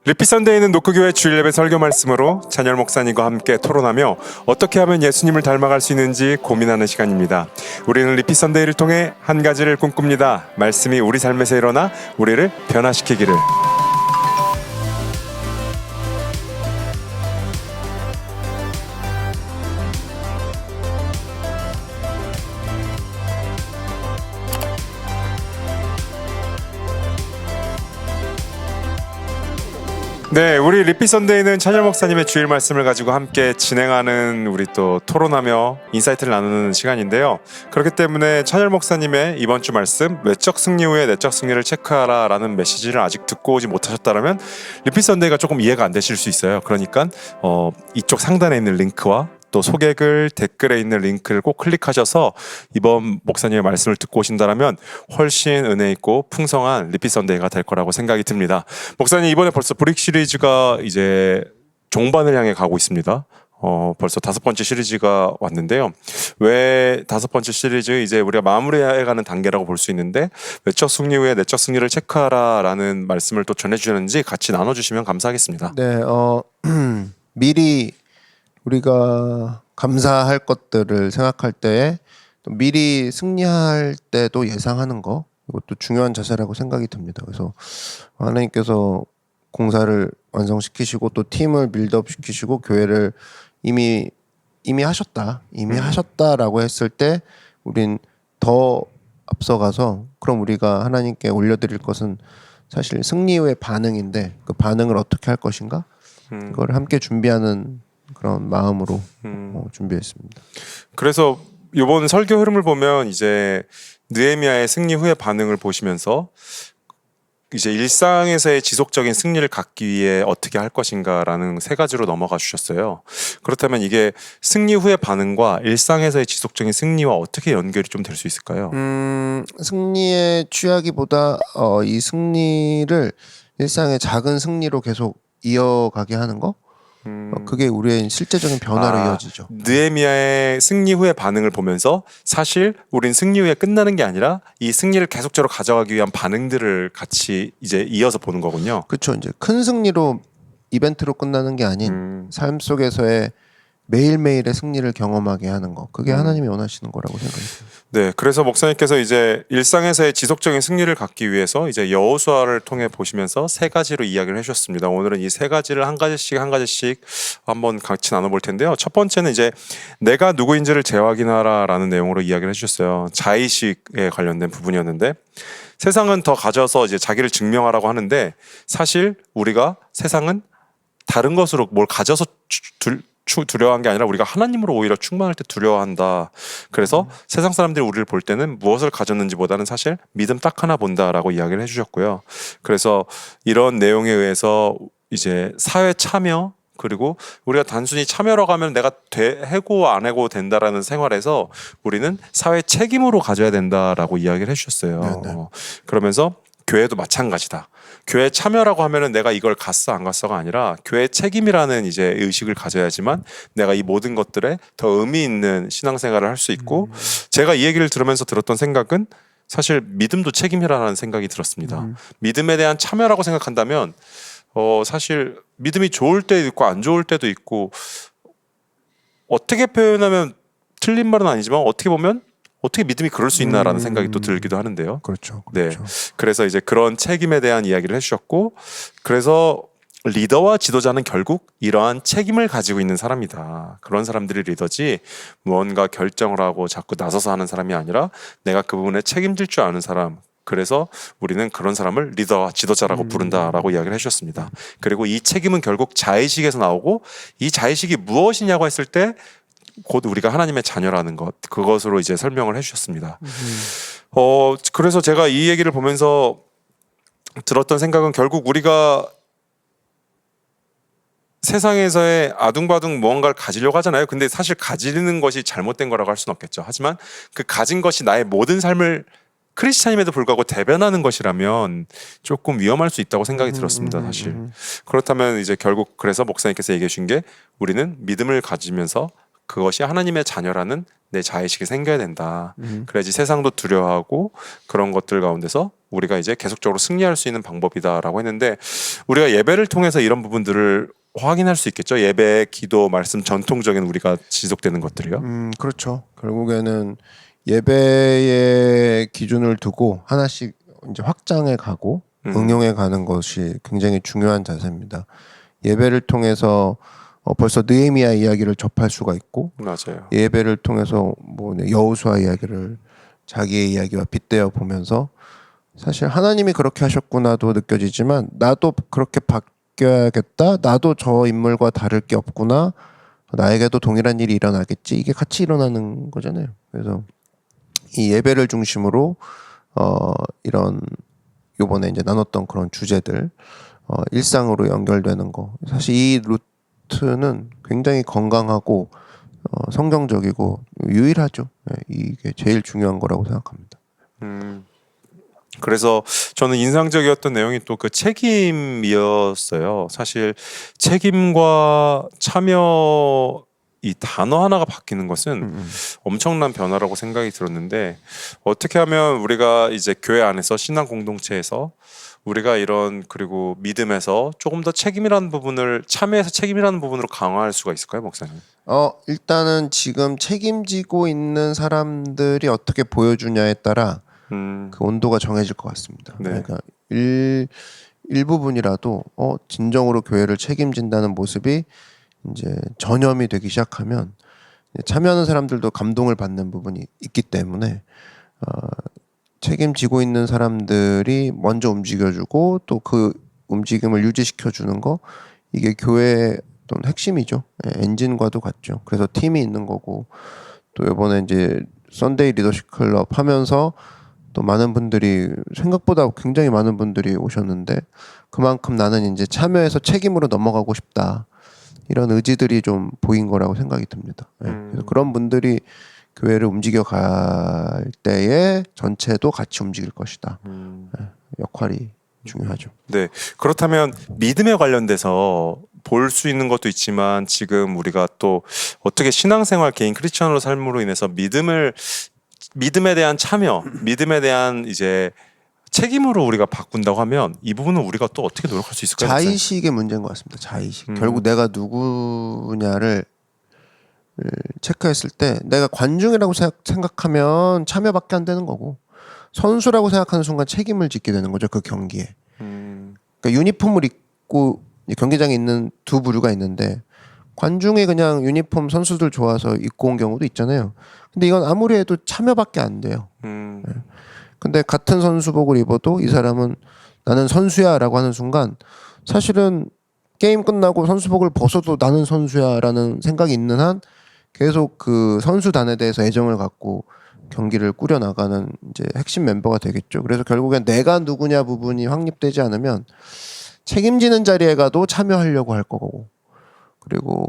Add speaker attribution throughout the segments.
Speaker 1: 리피 선데이는 노크교회 주일 예배 설교 말씀으로 찬열 목사님과 함께 토론하며 어떻게 하면 예수님을 닮아갈 수 있는지 고민하는 시간입니다. 우리는 리피 선데이를 통해 한 가지를 꿈꿉니다. 말씀이 우리 삶에서 일어나 우리를 변화시키기를. 네, 우리 리피 선데이는 찬열 목사님의 주일 말씀을 가지고 함께 진행하는 우리 또 토론하며 인사이트를 나누는 시간인데요. 그렇기 때문에 찬열 목사님의 이번 주 말씀 외적 승리 후에 내적 승리를 체크하라 라는 메시지를 아직 듣고 오지 못하셨다면 리피 선데이가 조금 이해가 안 되실 수 있어요. 그러니까 이쪽 상단에 있는 링크와 또 소개글 댓글에 있는 링크를 꼭 클릭하셔서 이번 목사님의 말씀을 듣고 오신다면 훨씬 은혜 있고 풍성한 리피 선데이가 될 거라고 생각이 듭니다. 목사님 이번에 벌써 브릭 시리즈가 이제 종반을 향해 가고 있습니다. 벌써 5번째 시리즈가 왔는데요. 왜 5번째 시리즈 이제 우리가 마무리해가는 단계라고 볼 수 있는데 외적 승리 후에 내적 승리를 체크하라라는 말씀을 또 전해주셨는지 같이 나눠주시면 감사하겠습니다.
Speaker 2: 네, 미리 우리가 감사할 것들을 생각할 때에 또 미리 승리할 때도 예상하는 거, 이것도 중요한 자세라고 생각이 듭니다. 그래서 하나님께서 공사를 완성시키시고 또 팀을 빌드업 시키시고 교회를 이미 하셨다라고 했을 때 우린 더 앞서가서 그럼 우리가 하나님께 올려드릴 것은 사실 승리 후의 반응인데 그 반응을 어떻게 할 것인가 그걸 함께 준비하는 그런 마음으로 준비했습니다.
Speaker 1: 그래서 이번 설교 흐름을 보면 이제 느헤미야의 승리 후의 반응을 보시면서 이제 일상에서의 지속적인 승리를 갖기 위해 어떻게 할 것인가라는 3가지로 넘어가 주셨어요. 그렇다면 이게 승리 후의 반응과 일상에서의 지속적인 승리와 어떻게 연결이 좀 될 수 있을까요?
Speaker 2: 승리에 취하기보다 이 승리를 일상의 작은 승리로 계속 이어가게 하는 거? 그게 우리의 실제적인 변화로 이어지죠.
Speaker 1: 느헤미야의 승리 후의 반응을 보면서 사실 우린 승리 후에 끝나는 게 아니라 이 승리를 계속적으로 가져가기 위한 반응들을 같이 이제 이어서 보는 거군요.
Speaker 2: 그렇죠. 이제 큰 승리로 이벤트로 끝나는 게 아닌 삶 속에서의 매일매일의 승리를 경험하게 하는 거. 그게 하나님이 원하시는 거라고 생각해요.
Speaker 1: 네, 그래서 목사님께서 이제 일상에서의 지속적인 승리를 갖기 위해서 이제 여호수아를 통해 보시면서 3가지로 이야기를 해주셨습니다. 오늘은 이 3가지를 한 가지씩 한번 같이 나눠볼 텐데요. 첫 번째는 이제 내가 누구인지를 재확인하라라는 내용으로 이야기를 해주셨어요. 자의식에 관련된 부분이었는데 세상은 더 가져서 이제 자기를 증명하라고 하는데 사실 우리가 세상은 다른 것으로 뭘 가져서 두려워한 게 아니라 우리가 하나님으로 오히려 충만할 때 두려워한다. 그래서 세상 사람들이 우리를 볼 때는 무엇을 가졌는지보다는 사실 믿음 딱 하나 본다라고 이야기를 해주셨고요. 그래서 이런 내용에 의해서 이제 사회 참여 그리고 우리가 단순히 참여라고 하면 내가 해고 안 해고 된다라는 생활에서 우리는 사회 책임으로 가져야 된다라고 이야기를 해주셨어요. 그러면서 교회도 마찬가지다. 교회 참여라고 하면은 내가 이걸 갔어 안 갔어가 아니라 교회 책임이라는 이제 의식을 가져야지만 내가 이 모든 것들에 더 의미 있는 신앙생활을 할 수 있고 제가 이 얘기를 들으면서 들었던 생각은 사실 믿음도 책임이라는 생각이 들었습니다. 믿음에 대한 참여라고 생각한다면 사실 믿음이 좋을 때도 있고 안 좋을 때도 있고 어떻게 표현하면 틀린 말은 아니지만 어떻게 보면 어떻게 믿음이 그럴 수 있나라는 생각이 또 들기도 하는데요.
Speaker 2: 그렇죠.
Speaker 1: 네, 그래서 이제 그런 책임에 대한 이야기를 해주셨고 그래서 리더와 지도자는 결국 이러한 책임을 가지고 있는 사람이다. 그런 사람들이 리더지 무언가 결정을 하고 자꾸 나서서 하는 사람이 아니라 내가 그 부분에 책임질 줄 아는 사람. 그래서 우리는 그런 사람을 리더와 지도자라고 부른다라고 이야기를 해주셨습니다. 그리고 이 책임은 결국 자의식에서 나오고 이 자의식이 무엇이냐고 했을 때 곧 우리가 하나님의 자녀라는 것 그것으로 이제 설명을 해주셨습니다. 그래서 제가 이 얘기를 보면서 들었던 생각은 결국 우리가 세상에서의 아둥바둥 무언가를 가지려고 하잖아요. 근데 사실 가지는 것이 잘못된 거라고 할 수는 없겠죠. 하지만 그 가진 것이 나의 모든 삶을 크리스찬임에도 불구하고 대변하는 것이라면 조금 위험할 수 있다고 생각이 들었습니다. 사실 그렇다면 이제 결국 그래서 목사님께서 얘기해 주신 게 우리는 믿음을 가지면서 그것이 하나님의 자녀라는 내 자의식이 생겨야 된다. 그래야지 세상도 두려워하고 그런 것들 가운데서 우리가 이제 계속적으로 승리할 수 있는 방법이다라고 했는데 우리가 예배를 통해서 이런 부분들을 확인할 수 있겠죠. 예배, 기도, 말씀 전통적인 우리가 지속되는 것들이요.
Speaker 2: 그렇죠. 결국에는 예배의 기준을 두고 하나씩 이제 확장해 가고 응용해 가는 것이 굉장히 중요한 자세입니다. 예배를 통해서 벌써 느헤미야 이야기를 접할 수가 있고
Speaker 1: 맞아요.
Speaker 2: 예배를 통해서 뭐 여호수아 이야기를 자기의 이야기와 빗대어 보면서 사실 하나님이 그렇게 하셨구나도 느껴지지만 나도 그렇게 바뀌어야겠다. 나도 저 인물과 다를 게 없구나. 나에게도 동일한 일이 일어나겠지. 이게 같이 일어나는 거잖아요. 그래서 이 예배를 중심으로 이런 요번에 이제 나눴던 그런 주제들 일상으로 연결되는 거. 사실 이 루트는 굉장히 건강하고 성경적이고 유일하죠. 이게 제일 중요한 거라고 생각합니다.
Speaker 1: 그래서 저는 인상적이었던 내용이 또 그 책임이었어요. 사실 책임과 참여 이 단어 하나가 바뀌는 것은 엄청난 변화라고 생각이 들었는데 어떻게 하면 우리가 이제 교회 안에서 신앙 공동체에서 우리가 이런 그리고 믿음에서 조금 더 책임이라는 부분을 참여해서 책임이라는 부분으로 강화할 수가 있을까요, 목사님?
Speaker 2: 일단은 지금 책임지고 있는 사람들이 어떻게 보여주냐에 따라 그 온도가 정해질 것 같습니다.
Speaker 1: 네.
Speaker 2: 그러니까 일부분이라도 진정으로 교회를 책임진다는 모습이 이제 전염이 되기 시작하면 참여하는 사람들도 감동을 받는 부분이 있기 때문에 책임지고 있는 사람들이 먼저 움직여주고 또 그 움직임을 유지시켜주는 거 이게 교회의 어떤 핵심이죠. 엔진과도 같죠. 그래서 팀이 있는 거고 또 이번에 이제 썬데이 리더십 클럽 하면서 또 많은 분들이 생각보다 굉장히 많은 분들이 오셨는데 그만큼 나는 이제 참여해서 책임으로 넘어가고 싶다. 이런 의지들이 좀 보인 거라고 생각이 듭니다. 그래서 그런 분들이 교회를 움직여 갈 때에 전체도 같이 움직일 것이다. 역할이 중요하죠.
Speaker 1: 네. 그렇다면 믿음에 관련돼서 볼 수 있는 것도 있지만 지금 우리가 또 어떻게 신앙생활 개인 크리스천으로 삶으로 인해서 믿음에 대한 참여, 믿음에 대한 이제 책임으로 우리가 바꾼다고 하면 이 부분은 우리가 또 어떻게 노력할 수 있을까요?
Speaker 2: 자의식의 문제인 것 같습니다. 자의식. 결국 내가 누구냐를 체크했을 때 내가 관중이라고 생각하면 참여밖에 안 되는 거고 선수라고 생각하는 순간 책임을 짓게 되는 거죠. 그 경기에. 그러니까 유니폼을 입고 경기장에 있는 두 부류가 있는데 관중이 그냥 유니폼 선수들 좋아서 입고 온 경우도 있잖아요. 근데 이건 아무리 해도 참여밖에 안 돼요. 근데 같은 선수복을 입어도 이 사람은 나는 선수야라고 하는 순간 사실은 게임 끝나고 선수복을 벗어도 나는 선수야라는 생각이 있는 한 계속 그 선수단에 대해서 애정을 갖고 경기를 꾸려나가는 이제 핵심 멤버가 되겠죠. 그래서 결국엔 내가 누구냐 부분이 확립되지 않으면 책임지는 자리에 가도 참여하려고 할 거고 그리고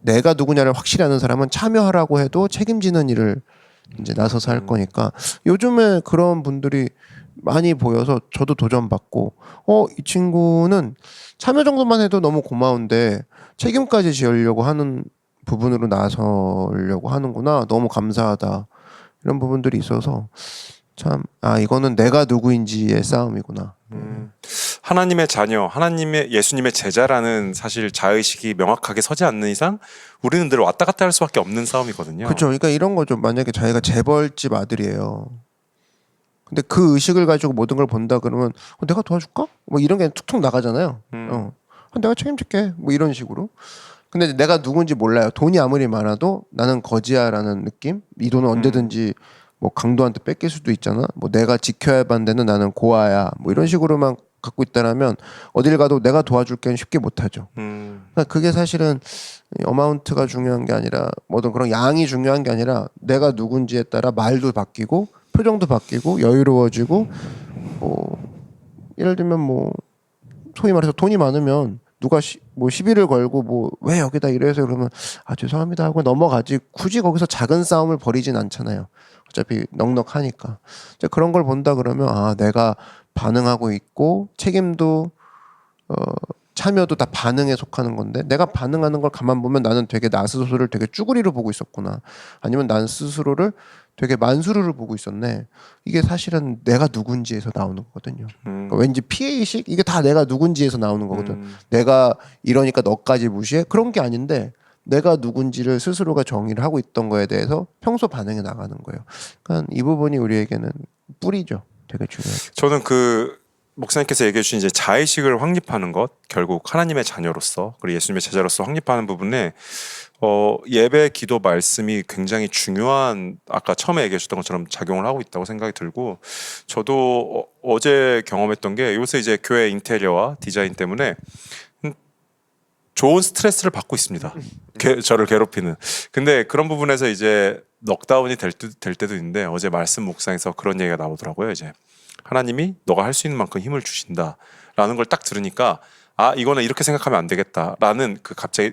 Speaker 2: 내가 누구냐를 확실히 아는 사람은 참여하라고 해도 책임지는 일을 이제 나서서 할 거니까 요즘에 그런 분들이 많이 보여서 저도 도전받고 이 친구는 참여 정도만 해도 너무 고마운데 책임까지 지으려고 하는 부분으로 나서려고 하는구나. 너무 감사하다. 이런 부분들이 있어서 참 이거는 내가 누구인지의 싸움이구나.
Speaker 1: 하나님의 자녀, 예수님의 제자라는 사실 자의식이 명확하게 서지 않는 이상 우리는 늘 왔다 갔다 할 수밖에 없는 싸움이거든요.
Speaker 2: 그렇죠. 그러니까 이런 거죠. 만약에 자기가 재벌집 아들이에요. 근데 그 의식을 가지고 모든 걸 본다 그러면 내가 도와줄까? 뭐 이런 게 툭툭 나가잖아요. 내가 책임질게. 뭐 이런 식으로. 근데 내가 누군지 몰라요. 돈이 아무리 많아도 나는 거지야라는 느낌? 이 돈은 언제든지 뭐 강도한테 뺏길 수도 있잖아. 뭐 내가 지켜야 하는 데는 나는 고아야. 뭐 이런 식으로만 갖고 있다라면 어딜 가도 내가 도와줄게는 쉽게 못하죠. 그러니까 그게 사실은 어마운트가 중요한 게 아니라 뭐든 그런 양이 중요한 게 아니라 내가 누군지에 따라 말도 바뀌고 표정도 바뀌고 여유로워지고 뭐 예를 들면 뭐 소위 말해서 돈이 많으면 누가 뭐 시비를 걸고 뭐 왜 여기다 이래서 그러면 죄송합니다 하고 넘어가지 굳이 거기서 작은 싸움을 벌이진 않잖아요. 어차피 넉넉하니까. 그런 걸 본다 그러면 내가 반응하고 있고 책임도 참여도 다 반응에 속하는 건데 내가 반응하는 걸 가만 보면 나는 되게 나 스스로를 되게 쭈구리로 보고 있었구나. 아니면 난 스스로를 되게 만수르를 보고 있었네. 이게 사실은 내가 누군지에서 나오는 거거든요. 그러니까 왠지 피해의식? 이게 다 내가 누군지에서 나오는 거거든. 내가 이러니까 너까지 무시해? 그런 게 아닌데 내가 누군지를 스스로가 정의를 하고 있던 거에 대해서 평소 반응에 나가는 거예요. 그러니까 이 부분이 우리에게는 뿌리죠. 되게 중요하죠.
Speaker 1: 저는 그 목사님께서 얘기해 주신 이제 자의식을 확립하는 것, 결국 하나님의 자녀로서 그리고 예수님의 제자로서 확립하는 부분에 예배, 기도, 말씀이 굉장히 중요한 아까 처음에 얘기해 주셨던 것처럼 작용을 하고 있다고 생각이 들고 저도 어제 경험했던 게 요새 이제 교회 인테리어와 디자인 때문에 좋은 스트레스를 받고 있습니다. 저를 괴롭히는. 근데 그런 부분에서 이제 넉다운이 될 때도 있는데 어제 말씀 묵상에서 그런 얘기가 나오더라고요. 이제 하나님이 너가 할 수 있는 만큼 힘을 주신다라는 걸 딱 들으니까 아 이거는 이렇게 생각하면 안 되겠다라는 그 갑자기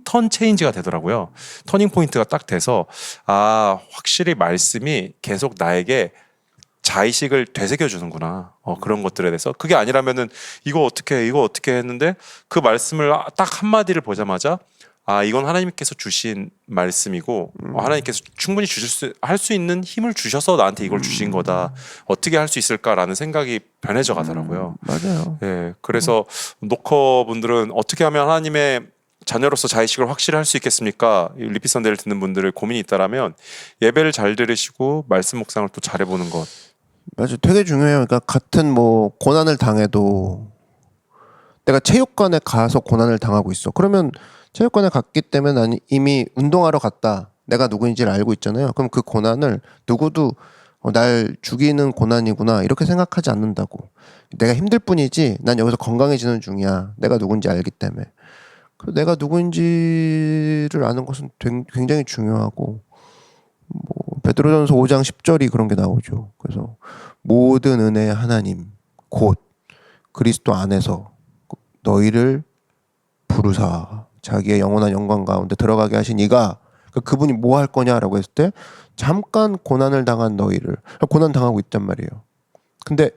Speaker 1: 턴 체인지가 되더라고요. 터닝 포인트가 딱 돼서 아 확실히 말씀이 계속 나에게 자의식을 되새겨 주는구나. 그런 것들에 대해서 그게 아니라면은 이거 어떻게 했는데 그 말씀을 딱 한마디를 보자마자 아 이건 하나님께서 주신 말씀이고 하나님께서 충분히 할 수 있는 힘을 주셔서 나한테 이걸 주신 거다. 어떻게 할 수 있을까라는 생각이 변해져 가더라고요.
Speaker 2: 맞아요.
Speaker 1: 예, 그래서 노커 분들은 어떻게 하면 하나님의 자녀로서 자의식을 확실히 할 수 있겠습니까? 리피 선대를 듣는 분들을 고민이 있다라면 예배를 잘 들으시고 말씀 묵상을 또 잘해보는 것.
Speaker 2: 맞아, 되게 중요해요. 그러니까 같은 뭐 고난을 당해도 내가 체육관에 가서 고난을 당하고 있어. 그러면 체육관에 갔기 때문에 난 이미 운동하러 갔다. 내가 누구인지를 알고 있잖아요. 그럼 그 고난을 누구도 날 죽이는 고난이구나 이렇게 생각하지 않는다고. 내가 힘들 뿐이지 난 여기서 건강해지는 중이야. 내가 누군지 알기 때문에. 내가 누구인지를 아는 것은 굉장히 중요하고 뭐 베드로전서 5장 10절이 그런 게 나오죠. 그래서 모든 은혜의 하나님 곧 그리스도 안에서 너희를 부르사 자기의 영원한 영광 가운데 들어가게 하신 이가 그분이 뭐 할 거냐라고 했을 때 잠깐 고난을 당한 너희를 고난 당하고 있단 말이에요. 근데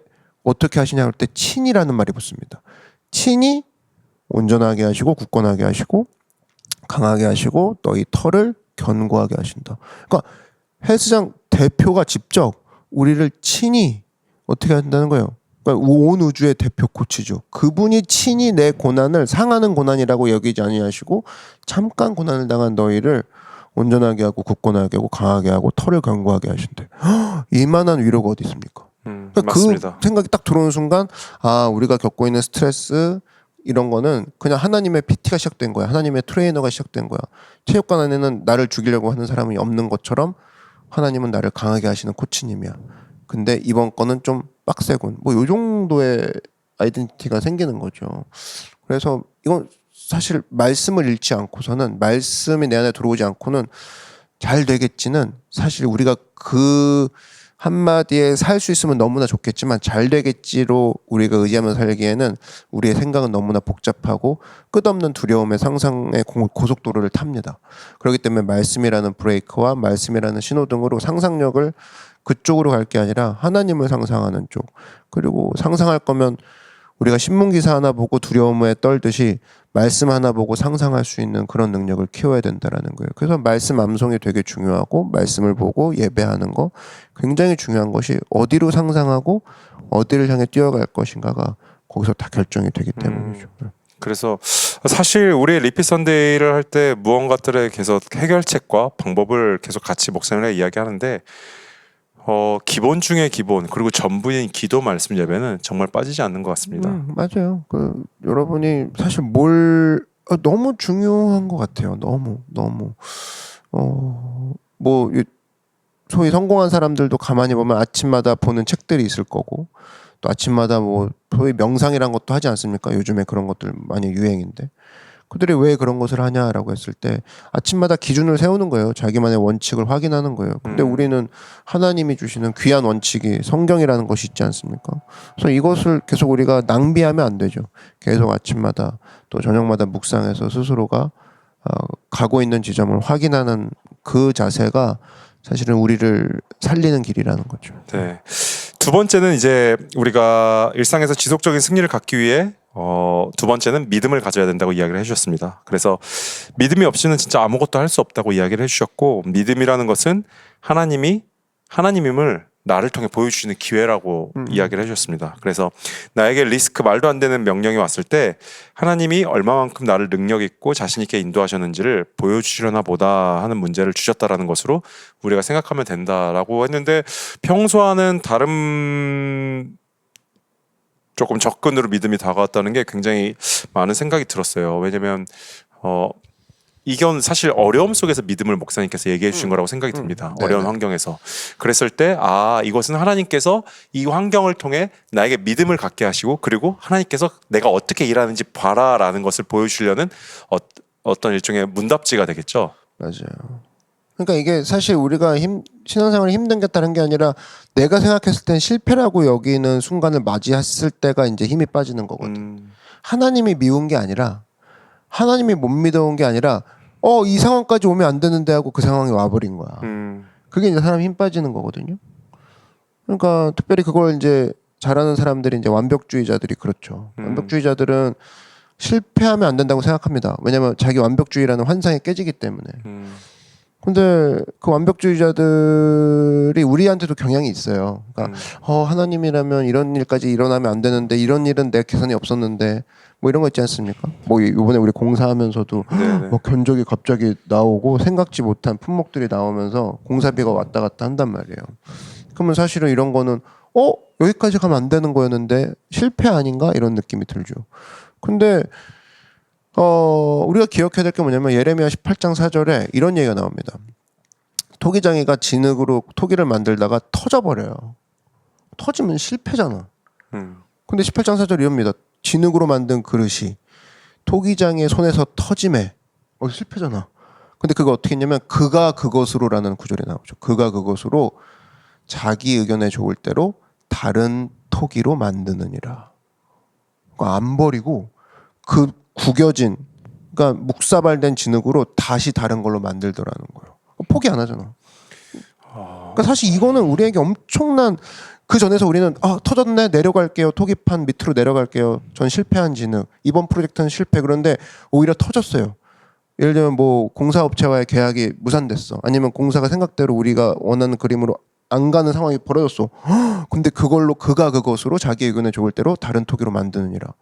Speaker 2: 어떻게 하시냐 할 때 친이라는 말이 붙습니다. 친이 온전하게 하시고 굳건하게 하시고 강하게 하시고 너희 털을 견고하게 하신다. 그러니까 헬스장 대표가 직접 우리를 친히 어떻게 한다는 거예요. 그러니까 온 우주의 대표 코치죠. 그분이 친히 내 고난을 상하는 고난이라고 여기지 아니하시고 잠깐 고난을 당한 너희를 온전하게 하고 굳건하게 하고 강하게 하고 털을 견고하게 하신대. 이만한 위로가 어디 있습니까? 그러니까
Speaker 1: 맞습니다.
Speaker 2: 그 생각이 딱 들어오는 순간 아 우리가 겪고 있는 스트레스 이런 거는 그냥 하나님의 PT가 시작된 거야. 하나님의 트레이너가 시작된 거야. 체육관 안에는 나를 죽이려고 하는 사람이 없는 것처럼 하나님은 나를 강하게 하시는 코치님이야. 근데 이번 거는 좀 빡세군. 뭐 요 정도의 아이덴티티가 생기는 거죠. 그래서 이건 사실 말씀을 잃지 않고서는 말씀이 내 안에 들어오지 않고는 잘 되겠지는 사실 우리가 그 한마디에 살 수 있으면 너무나 좋겠지만 잘 되겠지로 우리가 의지하며 살기에는 우리의 생각은 너무나 복잡하고 끝없는 두려움의 상상의 고속도로를 탑니다. 그렇기 때문에 말씀이라는 브레이크와 말씀이라는 신호등으로 상상력을 그쪽으로 갈 게 아니라 하나님을 상상하는 쪽. 그리고 상상할 거면 우리가 신문기사 하나 보고 두려움에 떨듯이 말씀 하나 보고 상상할 수 있는 그런 능력을 키워야 된다라는 거예요. 그래서 말씀 암송이 되게 중요하고 말씀을 보고 예배하는 거 굉장히 중요한 것이 어디로 상상하고 어디를 향해 뛰어갈 것인가가 거기서 다 결정이 되기 때문이죠.
Speaker 1: 그래서 사실 우리 리피 선데이를 할 때 무언가들의 계속 해결책과 방법을 계속 같이 목사님과 이야기하는데 기본 중에 기본 그리고 전부인 기도 말씀 예배는 정말 빠지지 않는 것 같습니다.
Speaker 2: 맞아요. 여러분이 사실 너무 중요한 것 같아요. 너무 뭐 소위 성공한 사람들도 가만히 보면 아침마다 보는 책들이 있을 거고 또 아침마다 뭐 소위 명상이란 것도 하지 않습니까? 요즘에 그런 것들 많이 유행인데 그들이 왜 그런 것을 하냐라고 했을 때 아침마다 기준을 세우는 거예요. 자기만의 원칙을 확인하는 거예요. 근데 우리는 하나님이 주시는 귀한 원칙이 성경이라는 것이 있지 않습니까? 그래서 이것을 계속 우리가 낭비하면 안 되죠. 계속 아침마다 또 저녁마다 묵상해서 스스로가 가고 있는 지점을 확인하는 그 자세가 사실은 우리를 살리는 길이라는 거죠.
Speaker 1: 네. 두 번째는 이제 우리가 일상에서 지속적인 승리를 갖기 위해 두 번째는 믿음을 가져야 된다고 이야기를 해주셨습니다. 그래서 믿음이 없이는 진짜 아무것도 할 수 없다고 이야기를 해주셨고, 믿음이라는 것은 하나님임을 나를 통해 보여주시는 기회라고 이야기를 해주셨습니다. 그래서 나에게 리스크 말도 안 되는 명령이 왔을 때 하나님이 얼마만큼 나를 능력 있고 자신 있게 인도하셨는지를 보여주시려나 보다 하는 문제를 주셨다라는 것으로 우리가 생각하면 된다라고 했는데, 평소와는 다른 조금 접근으로 믿음이 다가왔다는 게 굉장히 많은 생각이 들었어요. 왜냐면 이건 사실 어려움 속에서 믿음을 목사님께서 얘기해 주신 거라고 생각이 듭니다.
Speaker 2: 네네.
Speaker 1: 어려운 환경에서. 그랬을 때 이것은 하나님께서 이 환경을 통해 나에게 믿음을 갖게 하시고, 그리고 하나님께서 내가 어떻게 일하는지 봐라라는 것을 보여주려는 어떤 일종의 문답지가 되겠죠.
Speaker 2: 맞아요. 그러니까 이게 사실 우리가 신앙생활이 힘든 게 다른 게 아니라 내가 생각했을 땐 실패라고 여기는 순간을 맞이했을 때가 이제 힘이 빠지는 거거든. 하나님이 미운 게 아니라, 하나님이 못 믿어온 게 아니라 이 상황까지 오면 안 되는데 하고 그 상황이 와버린 거야. 그게 이제 사람 힘 빠지는 거거든요. 그러니까 특별히 그걸 이제 잘하는 사람들이 이제 완벽주의자들이 그렇죠. 완벽주의자들은 실패하면 안 된다고 생각합니다. 왜냐면 자기 완벽주의라는 환상이 깨지기 때문에. 근데 그 완벽주의자들이 우리한테도 경향이 있어요. 그러니까 하나님이라면 이런 일까지 일어나면 안 되는데, 이런 일은 내 계산이 없었는데, 뭐 이런 거 있지 않습니까? 뭐 이번에 우리 공사하면서도 뭐 견적이 갑자기 나오고 생각지 못한 품목들이 나오면서 공사비가 왔다 갔다 한단 말이에요. 그러면 사실은 이런 거는 여기까지 가면 안 되는 거였는데 실패 아닌가 이런 느낌이 들죠. 근데 우리가 기억해야 될 게 뭐냐면 예레미야 18장 4절에 이런 얘기가 나옵니다. 토기장이가 진흙으로 토기를 만들다가 터져버려요. 터지면 실패잖아. 근데 18장 4절 이럽니다. 진흙으로 만든 그릇이 토기장의 손에서 터짐에 실패잖아. 근데 그거 어떻게 했냐면 그가 그것으로라는 구절이 나오죠. 그가 그것으로 자기 의견에 좋을 대로 다른 토기로 만드느니라. 그러니까 안 버리고 그 구겨진, 그러니까 묵사발된 진흙으로 다시 다른 걸로 만들더라는 거예요. 포기 안 하잖아. 그러니까 사실 이거는 우리에게 엄청난, 그 전에서 우리는 터졌네, 내려갈게요, 토기판 밑으로 내려갈게요, 전 실패한 진흙, 이번 프로젝트는 실패. 그런데 오히려 터졌어요. 예를 들면 뭐 공사업체와의 계약이 무산됐어, 아니면 공사가 생각대로 우리가 원하는 그림으로 안 가는 상황이 벌어졌어. 근데 그걸로 그가 그것으로 자기 의견에 좋을 대로 다른 토기로 만드느니라.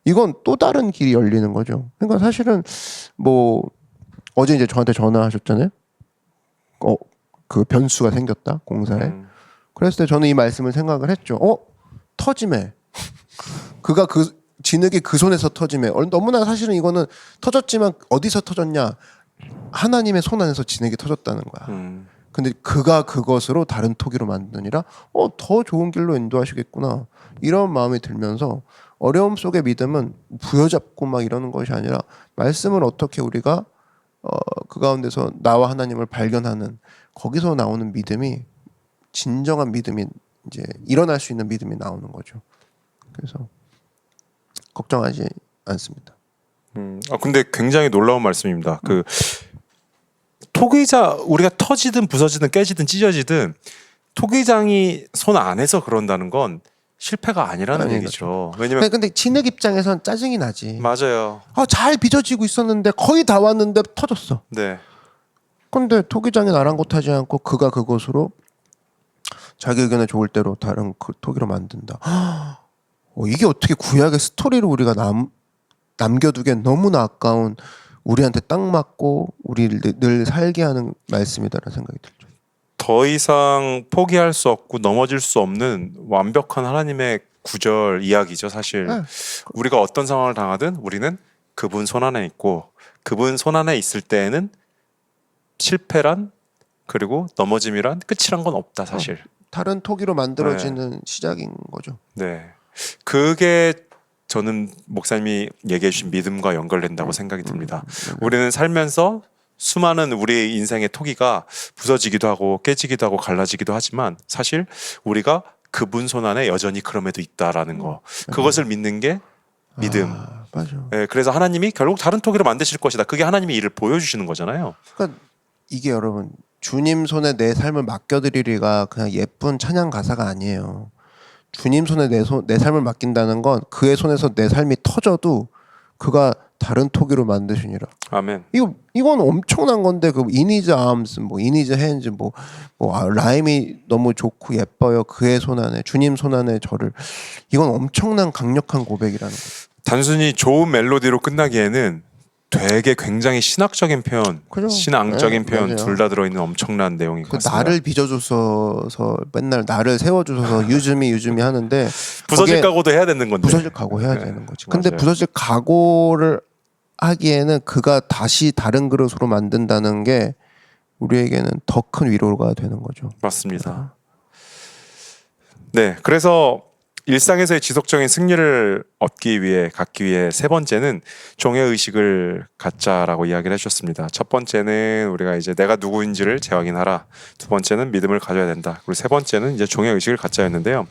Speaker 2: 이건 또 다른 길이 열리는 거죠. 그러니까 사실은 뭐 어제 이제 저한테 전화하셨잖아요. 그 변수가 생겼다 공사에. 그랬을 때 저는 이 말씀을 생각을 했죠. 터짐에 그가 그 진흙이 그 손에서 터짐에, 너무나 사실은 이거는 터졌지만 어디서 터졌냐, 하나님의 손 안에서 진흙이 터졌다는 거야. 근데 그가 그것으로 다른 토기로 만드니라. 더 좋은 길로 인도하시겠구나, 이런 마음이 들면서 어려움 속의 믿음은 부여잡고 막 이러는 것이 아니라 말씀을 어떻게 우리가 그 가운데서 나와 하나님을 발견하는, 거기서 나오는 믿음이 진정한 믿음이 이제 일어날 수 있는 믿음이 나오는 거죠. 그래서 걱정하지 않습니다.
Speaker 1: 근데 굉장히 놀라운 말씀입니다. 그 토기자, 우리가 터지든 부서지든 깨지든 찢어지든 토기장이 손 안에서 그런다는 건 실패가 아니라는 얘기죠. 왜냐면
Speaker 2: 근데 진흙 입장에선 짜증이 나지.
Speaker 1: 맞아요.
Speaker 2: 잘 빚어지고 있었는데 거의 다 왔는데 터졌어.
Speaker 1: 네.
Speaker 2: 근데 토기장이 아랑곳하지 않고 그가 그것으로 자기 의견에 좋을 대로 다른 그 토기로 만든다. 이게 어떻게 구약의 스토리로 우리가 남겨두기엔 너무나 아까운, 우리한테 딱 맞고 우리를 늘 살게 하는 말씀이다라는 생각이 들죠.
Speaker 1: 더 이상 포기할 수 없고 넘어질 수 없는 완벽한 하나님의 구절 이야기죠. 사실 우리가 어떤 상황을 당하든 우리는 그분 손 안에 있고, 그분 손 안에 있을 때에는 실패란, 그리고 넘어짐이란, 끝이란 건 없다 사실.
Speaker 2: 다른 토기로 만들어지는 시작인 거죠.
Speaker 1: 네, 그게 저는 목사님이 얘기해 주신 믿음과 연결된다고 생각이 듭니다. 우리는 살면서 수많은 우리 인생의 토기가 부서지기도 하고 깨지기도 하고 갈라지기도 하지만 사실 우리가 그분 손 안에 여전히 그럼에도 있다라는 거, 그것을 믿는 게 믿음.
Speaker 2: 맞아.
Speaker 1: 네, 그래서 하나님이 결국 다른 토기로 만드실 것이다. 그게 하나님의 일을 보여주시는 거잖아요.
Speaker 2: 그러니까 이게 여러분, 주님 손에 내 삶을 맡겨드리리가 그냥 예쁜 찬양 가사가 아니에요. 주님 손에 내 삶을 맡긴다는 건 그의 손에서 내 삶이 터져도 그가 다른 토기로 만드시니라.
Speaker 1: 아멘.
Speaker 2: 이건 엄청난 건데 그 in his arms 뭐 in his hands 라임이 너무 좋고 예뻐요. 그의 손 안에 주님 손 안에 저를 이건 엄청난 강력한 고백이라는 거죠.
Speaker 1: 단순히 좋은 멜로디로 끝나기에는 되게 굉장히 신학적인 표현,
Speaker 2: 그죠.
Speaker 1: 신앙적인
Speaker 2: 네,
Speaker 1: 표현
Speaker 2: 맞아요.
Speaker 1: 둘 다 들어있는 엄청난 내용인 것
Speaker 2: 그
Speaker 1: 같습니다.
Speaker 2: 나를 빚어줘서 맨날 나를 세워주셔서 유즈미 하는데
Speaker 1: 부서질
Speaker 2: 거기에
Speaker 1: 각오도 해야 되는 건데.
Speaker 2: 부서질 각오해야
Speaker 1: 네,
Speaker 2: 되는 거지. 근데
Speaker 1: 맞아요.
Speaker 2: 부서질 각오를 하기에는 그가 다시 다른 그릇으로 만든다는 게 우리에게는 더 큰 위로가 되는 거죠.
Speaker 1: 맞습니다. 네, 그래서 일상에서의 지속적인 승리를 갖기 위해 세 번째는 종의 의식을 갖자라고 이야기를 해주셨습니다. 첫 번째는 우리가 이제 내가 누구인지를 재확인하라. 두 번째는 믿음을 가져야 된다. 그리고 세 번째는 이제 종의 의식을 갖자였는데요.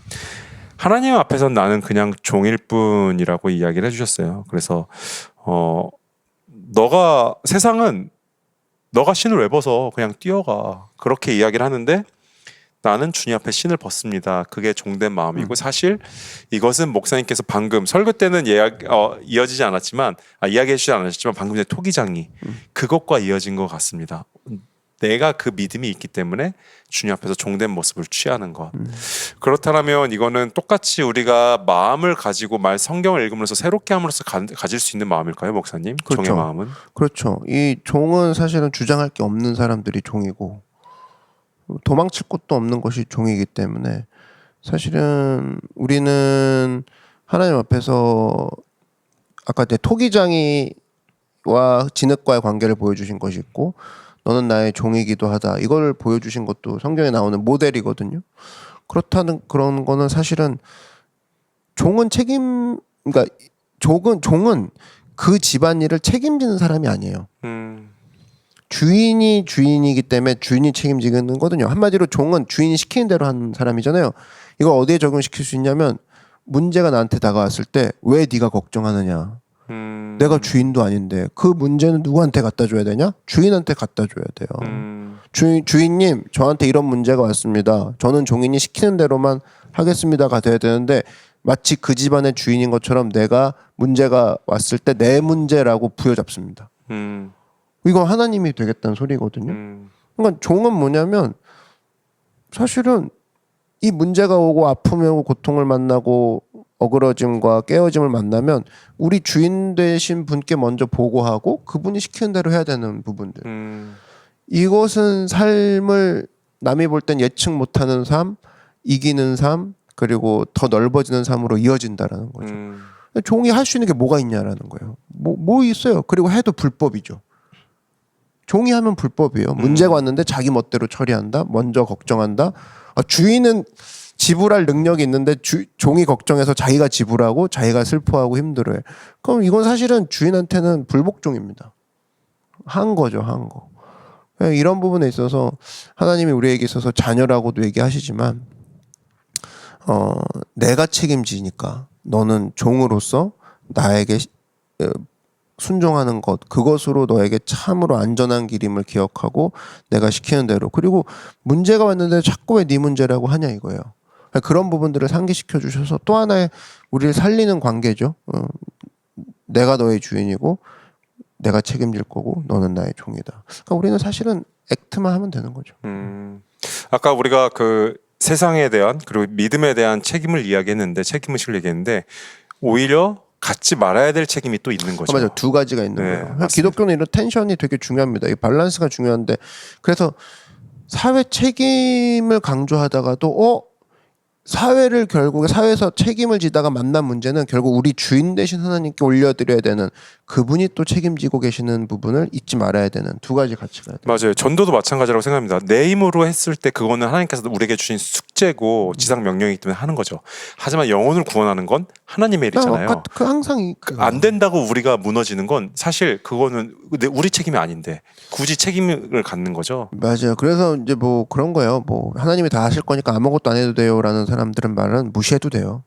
Speaker 1: 하나님 앞에선 나는 그냥 종일 뿐이라고 이야기를 해주셨어요. 그래서 세상은 너가 신을 왜 벗어 그냥 뛰어가 그렇게 이야기를 하는데 나는 주님 앞에 신을 벗습니다. 그게 종된 마음이고 사실 이것은 목사님께서 방금 설교 때는 이어지지 않았지만 이야기해 주지 않았지만 방금 전에 토기장이 그것과 이어진 것 같습니다. 내가 그 믿음이 있기 때문에 주님 앞에서 종된 모습을 취하는 것. 그렇다면 이거는 똑같이 우리가 마음을 가지고 성경을 읽으면서 새롭게 함으로써 가질 수 있는 마음일까요, 목사님?
Speaker 2: 그렇죠.
Speaker 1: 종의 마음은?
Speaker 2: 그렇죠. 이 종은 사실은 주장할 게 없는 사람들이 종이고 도망칠 곳도 없는 것이 종이기 때문에 사실은 우리는 하나님 앞에서 아까 이제 토기장이와 진흙과의 관계를 보여주신 것이 있고 너는 나의 종이기도 하다. 이걸 보여주신 것도 성경에 나오는 모델이거든요. 그렇다는 그런 거는 사실은 그러니까 종은 그 집안일을 책임지는 사람이 아니에요. 주인이 주인이기 때문에 주인이 책임지는 거거든요. 한마디로 종은 주인이 시키는 대로 하는 사람이잖아요. 이걸 어디에 적용시킬 수 있냐면 문제가 나한테 다가왔을 때 왜 네가 걱정하느냐. 내가 주인도 아닌데 그 문제는 누구한테 갖다 줘야 되냐? 주인한테 갖다 줘야 돼요. 주인님 저한테 이런 문제가 왔습니다. 저는 종인이 시키는 대로만 하겠습니다가 돼야 되는데 마치 그 집안의 주인인 것처럼 내가 문제가 왔을 때 내 문제라고 부여잡습니다. 이건 하나님이 되겠다는 소리거든요. 그러니까 종은 뭐냐면 사실은 이 문제가 오고 아픔이 오고 고통을 만나고 어그러짐과 깨어짐을 만나면 우리 주인 되신 분께 먼저 보고하고 그분이 시키는 대로 해야 되는 부분들. 이것은 삶을 남이 볼 땐 예측 못하는 삶, 이기는 삶, 그리고 더 넓어지는 삶으로 이어진다라는 거죠. 종이 할 수 있는 게 뭐가 있냐라는 거예요. 뭐 있어요. 그리고 해도 불법이죠. 종이 하면 불법이에요. 문제가 왔는데 자기 멋대로 처리한다. 먼저 걱정한다. 주인은 지불할 능력이 있는데 종이 걱정해서 자기가 지불하고 자기가 슬퍼하고 힘들어해. 그럼 이건 사실은 주인한테는 불복종입니다. 한 거죠. 한 거. 이런 부분에 있어서 하나님이 우리에게 있어서 자녀라고도 얘기하시지만 내가 책임지니까 너는 종으로서 나에게 순종하는 것 그것으로 너에게 참으로 안전한 길임을 기억하고 내가 시키는 대로 그리고 문제가 왔는데 자꾸 왜 네 문제라고 하냐 이거예요. 그런 부분들을 상기시켜 주셔서 또 하나의 우리를 살리는 관계죠. 내가 너의 주인이고 내가 책임질 거고 너는 나의 종이다. 그러니까 우리는 사실은 액트만 하면 되는 거죠.
Speaker 1: 아까 우리가 그 세상에 대한 그리고 믿음에 대한 책임을 이야기했는데 책임의식을 얘기했는데 오히려 갖지 말아야 될 책임이 또 있는 거죠.
Speaker 2: 맞아요. 두 가지가 있는
Speaker 1: 네,
Speaker 2: 거예요.
Speaker 1: 맞습니다.
Speaker 2: 기독교는 이런 텐션이 되게 중요합니다. 이 밸런스가 중요한데 그래서 사회 책임을 강조하다가도 사회를 결국에 사회에서 책임을 지다가 만난 문제는 결국 우리 주인 되신 하나님께 올려드려야 되는 그분이 또 책임지고 계시는 부분을 잊지 말아야 되는 두 가지 가치가 돼요.
Speaker 1: 맞아요. 전도도 마찬가지라고 생각합니다. 내 힘으로 했을 때 그거는 하나님께서 우리에게 주신 숙제고 지상 명령이기 때문에 하는 거죠. 하지만 영혼을 구원하는 건 하나님의 일이잖아요.
Speaker 2: 그 항상
Speaker 1: 안 된다고 우리가 무너지는 건 사실 그거는 우리 책임이 아닌데 굳이 책임을 갖는 거죠.
Speaker 2: 맞아요. 그래서 이제 뭐 그런 거예요. 뭐 하나님이 다 하실 거니까 아무것도 안 해도 돼요라는 사람들은 말은 무시해도 돼요.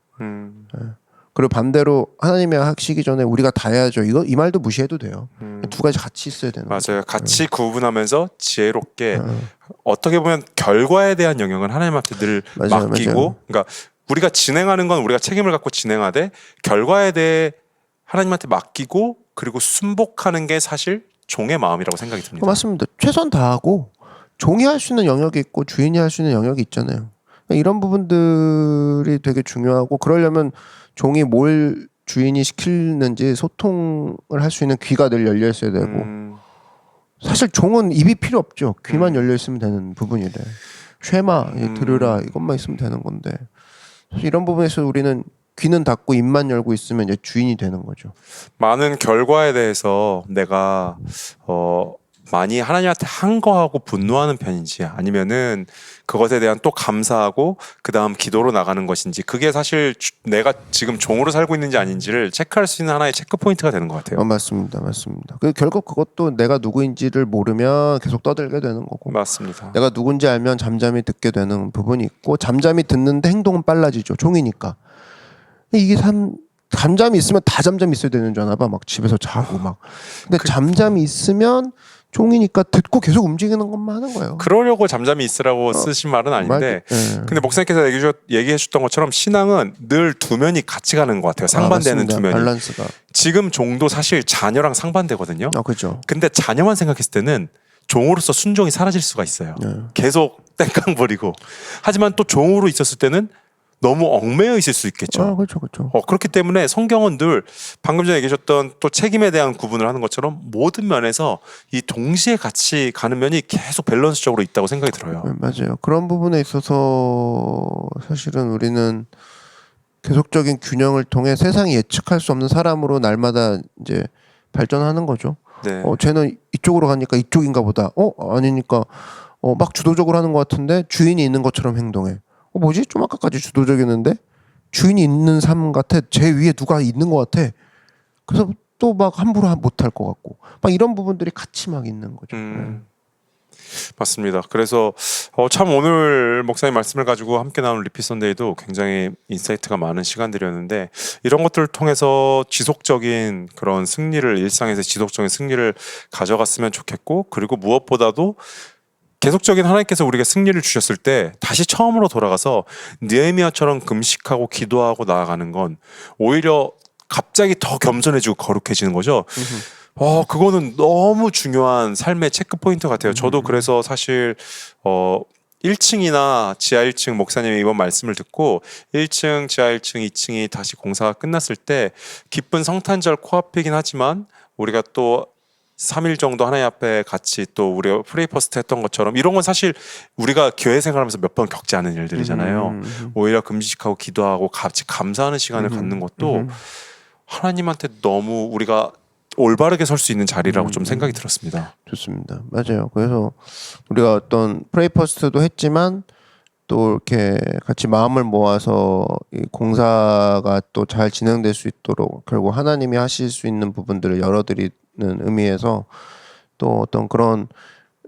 Speaker 2: 그리고 반대로 하나님이 하시기 전에 우리가 다 해야죠. 이 말도 무시해도 돼요. 두 가지 같이 있어야 되는 거예요.
Speaker 1: 맞아요. 같이 구분하면서 지혜롭게 어떻게 보면 결과에 대한 영역은 하나님한테 늘
Speaker 2: 맞아요,
Speaker 1: 맡기고
Speaker 2: 맞아요.
Speaker 1: 그러니까 우리가 진행하는 건 우리가 책임을 갖고 진행하되 결과에 대해 하나님한테 맡기고 그리고 순복하는 게 사실 종의 마음이라고 생각이 듭니다.
Speaker 2: 맞습니다. 최선 다하고 종이 할 수 있는 영역이 있고 주인이 할 수 있는 영역이 있잖아요. 이런 부분들이 되게 중요하고 그러려면 종이 뭘 주인이 시키는지 소통을 할 수 있는 귀가 늘 열려 있어야 되고 사실 종은 입이 필요 없죠. 귀만 열려 있으면 되는 부분이래. 쉐마 들으라 이것만 있으면 되는 건데 이런 부분에서 우리는 귀는 닫고 입만 열고 있으면 이제 주인이 되는 거죠.
Speaker 1: 많은 결과에 대해서 내가 많이 하나님한테 항거하고 분노하는 편인지 아니면은 그것에 대한 또 감사하고 그 다음 기도로 나가는 것인지 그게 사실 내가 지금 종으로 살고 있는지 아닌지를 체크할 수 있는 하나의 체크 포인트가 되는 것 같아요.
Speaker 2: 맞습니다. 그 결국 그것도 내가 누구인지를 모르면 계속 떠들게 되는 거고
Speaker 1: 맞습니다.
Speaker 2: 내가 누군지 알면 잠잠히 듣게 되는 부분이 있고 잠잠히 듣는데 행동은 빨라지죠. 종이니까. 이게 잠잠이 있으면 다 잠잠이 있어야 되는 줄 아나 봐. 막 집에서 자고 막. 근데 잠잠이 있으면 종이니까 듣고 계속 움직이는 것만 하는 거예요.
Speaker 1: 그러려고 잠잠히 있으라고 쓰신 말은 아닌데 근데 목사님께서 얘기해 주셨던 것처럼 신앙은 늘 두 면이 같이 가는 것 같아요. 상반되는
Speaker 2: 맞습니다.
Speaker 1: 두 면이.
Speaker 2: 밸런스가.
Speaker 1: 지금 종도 사실 자녀랑 상반되거든요.
Speaker 2: 그렇죠.
Speaker 1: 근데 자녀만 생각했을 때는 종으로서 순종이 사라질 수가 있어요. 계속 땡깡 부리고. 하지만 또 종으로 있었을 때는 너무 얽매여 있을 수 있겠죠.
Speaker 2: 그렇죠.
Speaker 1: 그렇기 때문에 성경은 늘 방금 전에 얘기하셨던 또 책임에 대한 구분을 하는 것처럼 모든 면에서 이 동시에 같이 가는 면이 계속 밸런스적으로 있다고 생각이 들어요.
Speaker 2: 맞아요. 그런 부분에 있어서 사실은 우리는 계속적인 균형을 통해 세상이 예측할 수 없는 사람으로 날마다 이제 발전하는 거죠.
Speaker 1: 네.
Speaker 2: 쟤는 이쪽으로 가니까 이쪽인가 보다. 아니니까 막 주도적으로 하는 것 같은데 주인이 있는 것처럼 행동해. 뭐지? 좀 아까까지 주도적이었는데 주인이 있는 삶 같아. 제 위에 누가 있는 것 같아. 그래서 또 막 함부로 못할 것 같고 막 이런 부분들이 같이 막 있는 거죠.
Speaker 1: 맞습니다. 그래서 참 오늘 목사님 말씀을 가지고 함께 나눈 리피 선데이도 굉장히 인사이트가 많은 시간들이었는데 이런 것들을 통해서 지속적인 그런 승리를 일상에서 지속적인 승리를 가져갔으면 좋겠고 그리고 무엇보다도 계속적인 하나님께서 우리에게 승리를 주셨을 때 다시 처음으로 돌아가서 느헤미야처럼 금식하고 기도하고 나아가는 건 오히려 갑자기 더 겸손해지고 거룩해지는 거죠. 그거는 너무 중요한 삶의 체크 포인트 같아요. 저도 그래서 사실 1층이나 지하 1층 목사님의 이번 말씀을 듣고 1층, 지하 1층, 2층이 다시 공사가 끝났을 때 기쁜 성탄절 코앞이긴 하지만 우리가 또 3일 정도 하나님 앞에 같이 또 우리가 프레이 퍼스트 했던 것처럼 이런 건 사실 우리가 교회 생활하면서 몇 번 겪지 않은 일들이잖아요. 오히려 금식하고 기도하고 같이 감사하는 시간을 갖는 것도 하나님한테 너무 우리가 올바르게 설 수 있는 자리라고 좀 생각이 들었습니다.
Speaker 2: 좋습니다. 맞아요. 그래서 우리가 어떤 프레이 퍼스트도 했지만 또 이렇게 같이 마음을 모아서 이 공사가 또 잘 진행될 수 있도록 결국 하나님이 하실 수 있는 부분들을 열어드리는 의미에서 또 어떤 그런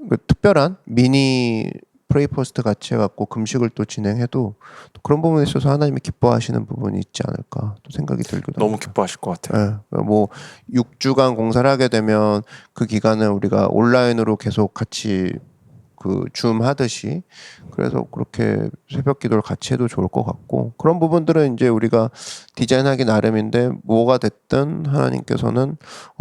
Speaker 2: 그 특별한 미니 프레이 퍼스트 같이 해갖고 금식을 또 진행해도 또 그런 부분에 있어서 하나님이 기뻐하시는 부분이 있지 않을까 또 생각이 들기도
Speaker 1: 너무
Speaker 2: 합니다.
Speaker 1: 기뻐하실 것 같아요.
Speaker 2: 뭐 6주간 공사를 하게 되면 그 기간은 우리가 온라인으로 계속 같이 그 줌 하듯이 그래서 그렇게 새벽 기도를 같이 해도 좋을 것 같고 그런 부분들은 이제 우리가 디자인하기 나름인데 뭐가 됐든 하나님께서는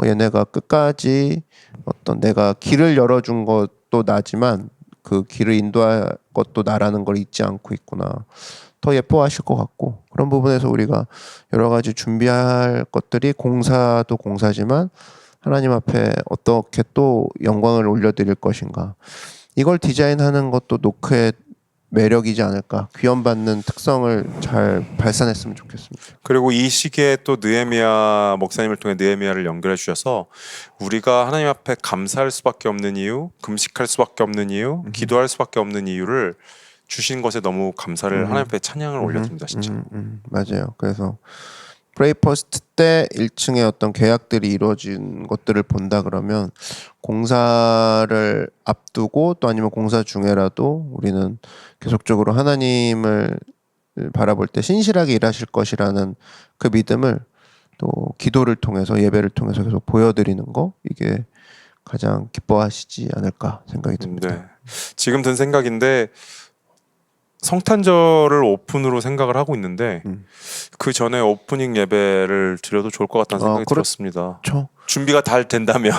Speaker 2: 얘네가 끝까지 어떤 내가 길을 열어준 것도 나지만 그 길을 인도할 것도 나라는 걸 잊지 않고 있구나. 더 예뻐하실 것 같고 그런 부분에서 우리가 여러 가지 준비할 것들이 공사도 공사지만 하나님 앞에 어떻게 또 영광을 올려드릴 것인가. 이걸 디자인하는 것도 노크의 매력이지 않을까. 귀염받는 특성을 잘 발산했으면 좋겠습니다.
Speaker 1: 그리고 이 시기에 또 느헤미야 목사님을 통해 느헤미야를 연결해 주셔서 우리가 하나님 앞에 감사할 수밖에 없는 이유, 금식할 수밖에 없는 이유, 기도할 수밖에 없는 이유를 주신 것에 너무 감사를 하나님 앞에 찬양을 올려드립니다. 진짜.
Speaker 2: 맞아요. 그래서 프레이 퍼스트 때 1층에 어떤 계약들이 이루어진 것들을 본다 그러면 공사를 앞두고 또 아니면 공사 중에라도 우리는 계속적으로 하나님을 바라볼 때 신실하게 일하실 것이라는 그 믿음을 또 기도를 통해서 예배를 통해서 계속 보여드리는 거 이게 가장 기뻐하시지 않을까 생각이 듭니다.
Speaker 1: 네. 지금 든 생각인데 성탄절을 오픈으로 생각을 하고 있는데
Speaker 2: 음.
Speaker 1: 그 전에 오프닝 예배를 드려도 좋을 것 같다는 생각이 들었습니다.
Speaker 2: 그렇죠.
Speaker 1: 준비가 잘 된다면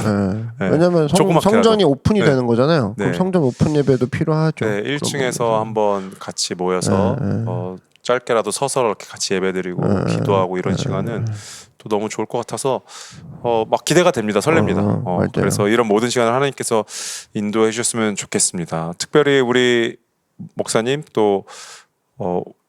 Speaker 2: 네.
Speaker 1: 네.
Speaker 2: 왜냐하면
Speaker 1: 조그맣게라도.
Speaker 2: 성전이 오픈이
Speaker 1: 네.
Speaker 2: 되는 거잖아요. 그럼
Speaker 1: 네.
Speaker 2: 성전 오픈 예배도 필요하죠.
Speaker 1: 네, 1층에서 한번 같이 모여서 짧게라도 서서 이렇게 같이 예배드리고 기도하고 이런 시간은 또 너무 좋을 것 같아서 막 기대가 됩니다. 설렙니다.
Speaker 2: 맞아요.
Speaker 1: 그래서 이런 모든 시간을 하나님께서 인도해 주셨으면 좋겠습니다. 특별히 우리 목사님 또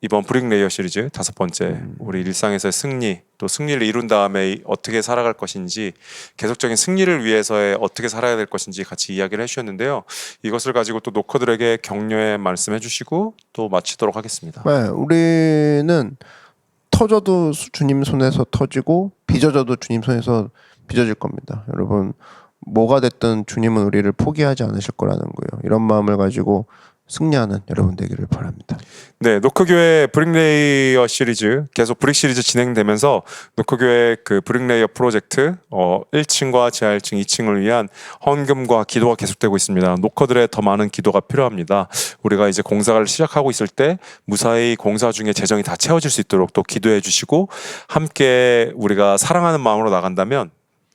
Speaker 1: 이번 브릭 레이어 시리즈 5번째 우리 일상에서의 승리 또 승리를 이룬 다음에 어떻게 살아갈 것인지 계속적인 승리를 위해서의 어떻게 살아야 될 것인지 같이 이야기를 해주셨는데요. 이것을 가지고 또 노커들에게 격려의 말씀해 주시고 또 마치도록 하겠습니다.
Speaker 2: 네, 우리는 터져도 주님 손에서 터지고 빚어져도 주님 손에서 빚어질 겁니다. 여러분 뭐가 됐든 주님은 우리를 포기하지 않으실 거라는 거예요. 이런 마음을 가지고 승리하는 여러분 되기를 바랍니다.
Speaker 1: 네, 노크교회 브릭레이어 시리즈 계속 브릭 시리즈 진행되면서 노크교회 그 브릭레이어 프로젝트 1층과 지하 1층, 2층을 위한 헌금과 기도가 계속되고 있습니다. 노커들의 더 많은 기도가 필요합니다. 우리가 이제 공사를 시작하고 있을 때 무사히 공사 중에 재정이 다 채워질 수 있도록 또 기도해 주시고 함께 우리가 사랑하는 마음으로 나간다면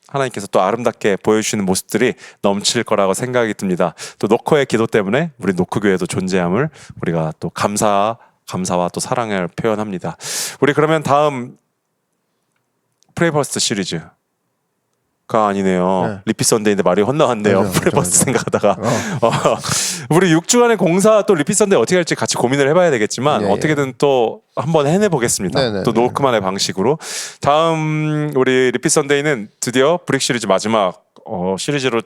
Speaker 1: 하나님께서 또 아름답게 보여주시는 모습들이 넘칠 거라고 생각이 듭니다. 또 노커의 기도 때문에 우리 노크교회도 존재함을 우리가 또 감사와 또 사랑을 표현합니다. 우리 그러면 다음 프레이버스트 시리즈가 아니네요.
Speaker 2: 네.
Speaker 1: 리피 선데이인데 말이 혼나왔네요.
Speaker 2: 맞아,
Speaker 1: 프레이버스트
Speaker 2: 맞아.
Speaker 1: 생각하다가 우리 6주간의 공사 또 리피 선데이 어떻게 할지 같이 고민을 해봐야 되겠지만
Speaker 2: 예,
Speaker 1: 어떻게든 또 한번 해내보겠습니다.
Speaker 2: 네네.
Speaker 1: 또 노크만의 방식으로 다음 우리 리피 선데이는 드디어 브릭 시리즈 마지막 시리즈로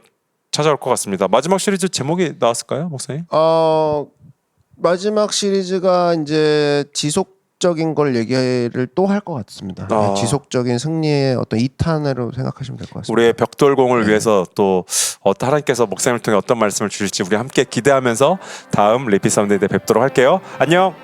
Speaker 1: 찾아올 것 같습니다. 마지막 시리즈 제목이 나왔을까요, 목사님?
Speaker 2: 마지막 시리즈가 이제 지속적인 걸 얘기를 또 할 것 같습니다. 네, 지속적인 승리의 어떤 2탄으로 생각하시면 될 것 같습니다.
Speaker 1: 우리의 벽돌공을 위해서 또 하나님께서 목사님을 통해 어떤 말씀을 주실지 우리 함께 기대하면서 다음 리피 선데이 때 뵙도록 할게요. 안녕.